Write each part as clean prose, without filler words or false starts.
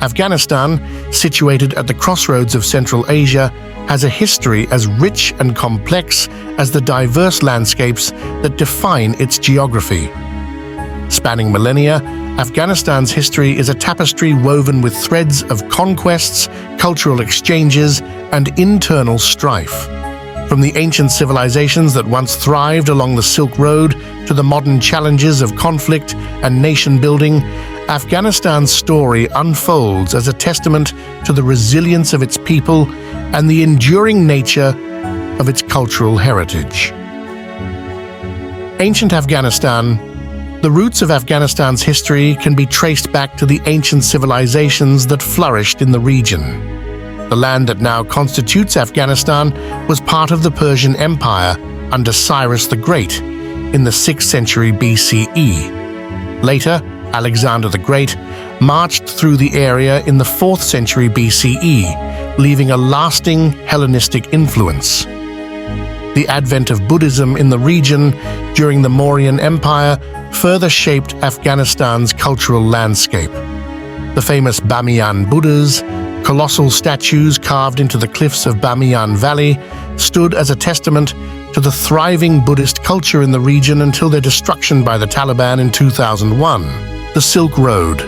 Afghanistan, situated at the crossroads of Central Asia, has a history as rich and complex as the diverse landscapes that define its geography. Spanning millennia, Afghanistan's history is a tapestry woven with threads of conquests, cultural exchanges, and internal strife. From the ancient civilizations that once thrived along the Silk Road to the modern challenges of conflict and nation-building, Afghanistan's story unfolds as a testament to the resilience of its people and the enduring nature of its cultural heritage. Ancient Afghanistan. The roots of Afghanistan's history can be traced back to the ancient civilizations that flourished in the region. The land that now constitutes Afghanistan was part of the Persian Empire under Cyrus the Great in the 6th century BCE. Later, Alexander the Great marched through the area in the 4th century BCE, leaving a lasting Hellenistic influence. The advent of Buddhism in the region during the Mauryan Empire further shaped Afghanistan's cultural landscape. The famous Bamiyan Buddhas, colossal statues carved into the cliffs of Bamiyan Valley, stood as a testament to the thriving Buddhist culture in the region until their destruction by the Taliban in 2001. The Silk Road.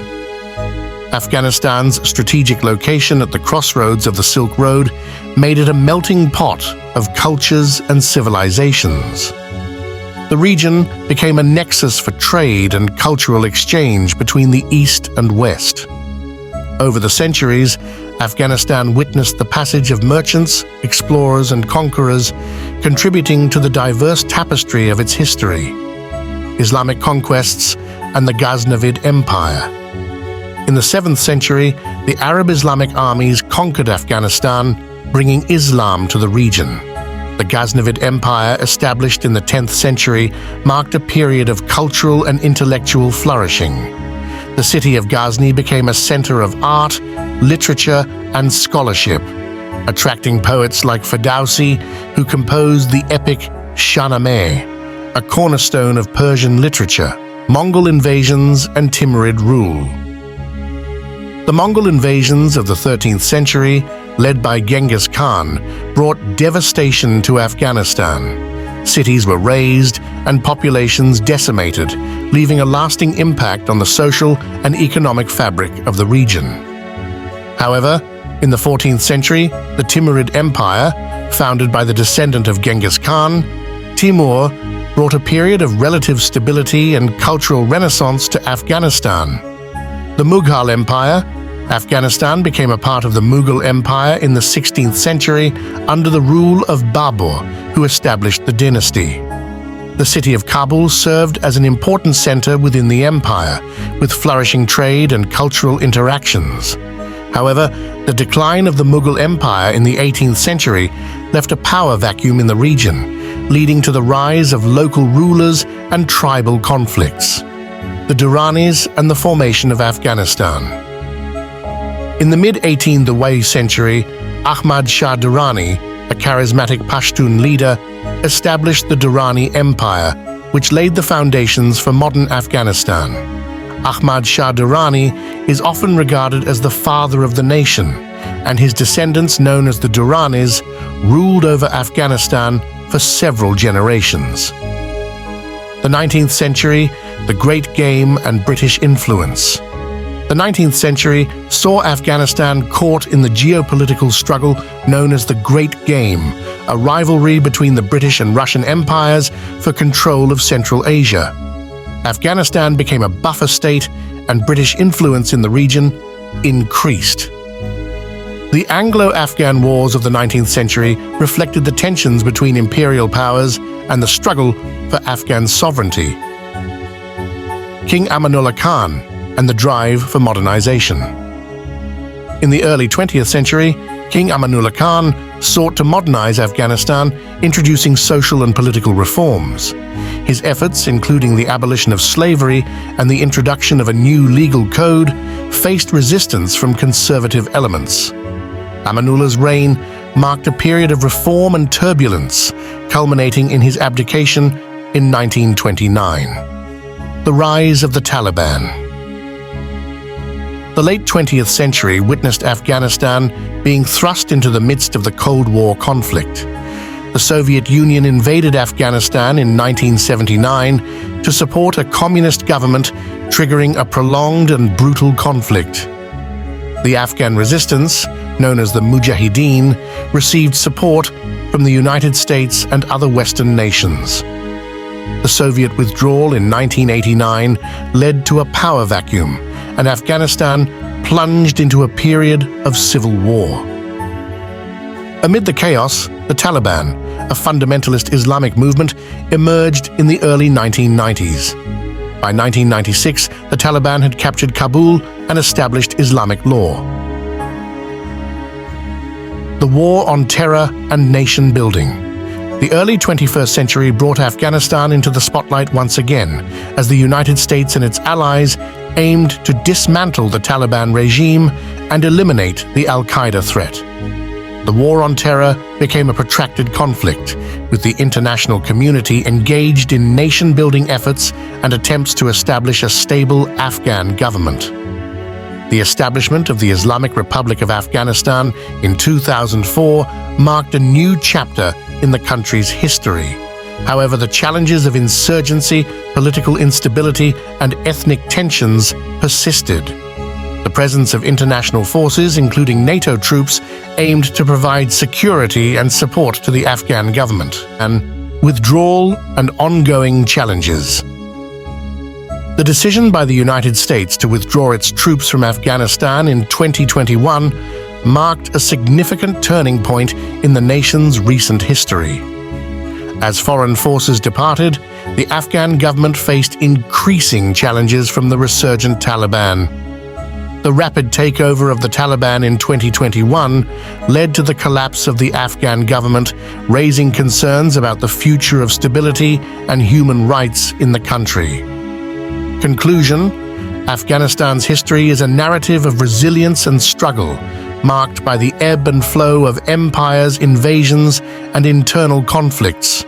Afghanistan's strategic location at the crossroads of the Silk Road made it a melting pot of cultures and civilizations. The region became a nexus for trade and cultural exchange between the East and West. Over the centuries, Afghanistan witnessed the passage of merchants, explorers, and conquerors, contributing to the diverse tapestry of its history. Islamic conquests and the Ghaznavid Empire. In the 7th century, the Arab Islamic armies conquered Afghanistan, bringing Islam to the region. The Ghaznavid Empire, established in the 10th century, marked a period of cultural and intellectual flourishing. The city of Ghazni became a center of art, literature, and scholarship, attracting poets like Ferdowsi, who composed the epic Shahnameh, a cornerstone of Persian literature. Mongol invasions and Timurid rule. The Mongol invasions of the 13th century, led by Genghis Khan, brought devastation to Afghanistan. Cities were razed and populations decimated, leaving a lasting impact on the social and economic fabric of the region. However, in the 14th century, the Timurid Empire, founded by the descendant of Genghis Khan, Timur, brought a period of relative stability and cultural renaissance to Afghanistan. The Mughal Empire. Afghanistan became a part of the Mughal Empire in the 16th century under the rule of Babur, who established the dynasty. The city of Kabul served as an important center within the empire, with flourishing trade and cultural interactions. However, the decline of the Mughal Empire in the 18th century left a power vacuum in the region, leading to the rise of local rulers and tribal conflicts. The Duranis and the formation of Afghanistan. In the mid-18th century, Ahmad Shah Durrani, a charismatic Pashtun leader, established the Durrani Empire, which laid the foundations for modern Afghanistan. Ahmad Shah Durrani is often regarded as the father of the nation, and his descendants, known as the Duranis, ruled over Afghanistan for several generations. The 19th century, the Great Game and British influence. The 19th century saw Afghanistan caught in the geopolitical struggle known as the Great Game, a rivalry between the British and Russian empires for control of Central Asia. Afghanistan became a buffer state, and British influence in the region increased. The Anglo-Afghan Wars of the 19th century reflected the tensions between imperial powers and the struggle for Afghan sovereignty. King Amanullah Khan and the drive for modernization. In the early 20th century, King Amanullah Khan sought to modernize Afghanistan, introducing social and political reforms. His efforts, including the abolition of slavery and the introduction of a new legal code, faced resistance from conservative elements. Amanullah's reign marked a period of reform and turbulence, culminating in his abdication in 1929. The rise of the Taliban. The late 20th century witnessed Afghanistan being thrust into the midst of the Cold War conflict. The Soviet Union invaded Afghanistan in 1979 to support a communist government, triggering a prolonged and brutal conflict. The Afghan resistance, known as the Mujahideen, received support from the United States and other Western nations. The Soviet withdrawal in 1989 led to a power vacuum, and Afghanistan plunged into a period of civil war. Amid the chaos, the Taliban, a fundamentalist Islamic movement, emerged in the early 1990s. By 1996, the Taliban had captured Kabul and established Islamic law. The War on Terror and Nation Building. The early 21st century brought Afghanistan into the spotlight once again, as the United States and its allies aimed to dismantle the Taliban regime and eliminate the al-Qaeda threat. The War on Terror became a protracted conflict, with the international community engaged in nation-building efforts and attempts to establish a stable Afghan government. The establishment of the Islamic Republic of Afghanistan in 2004 marked a new chapter in the country's history. However, the challenges of insurgency, political instability, and ethnic tensions persisted. The presence of international forces, including NATO troops, aimed to provide security and support to the Afghan government, and withdrawal and ongoing challenges. The decision by the United States to withdraw its troops from Afghanistan in 2021 marked a significant turning point in the nation's recent history. As foreign forces departed, the Afghan government faced increasing challenges from the resurgent Taliban. The rapid takeover of the Taliban in 2021 led to the collapse of the Afghan government, raising concerns about the future of stability and human rights in the country. Conclusion: Afghanistan's history is a narrative of resilience and struggle, marked by the ebb and flow of empires, invasions, and internal conflicts.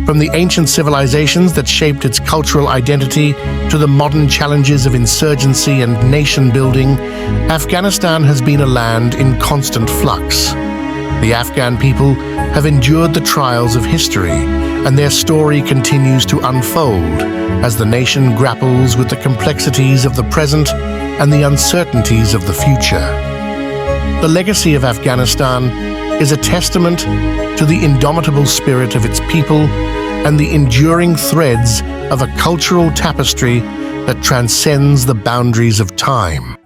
From the ancient civilizations that shaped its cultural identity to the modern challenges of insurgency and nation-building, Afghanistan has been a land in constant flux. The Afghan people have endured the trials of history, and their story continues to unfold as the nation grapples with the complexities of the present and the uncertainties of the future. The legacy of Afghanistan is a testament to the indomitable spirit of its people and the enduring threads of a cultural tapestry that transcends the boundaries of time.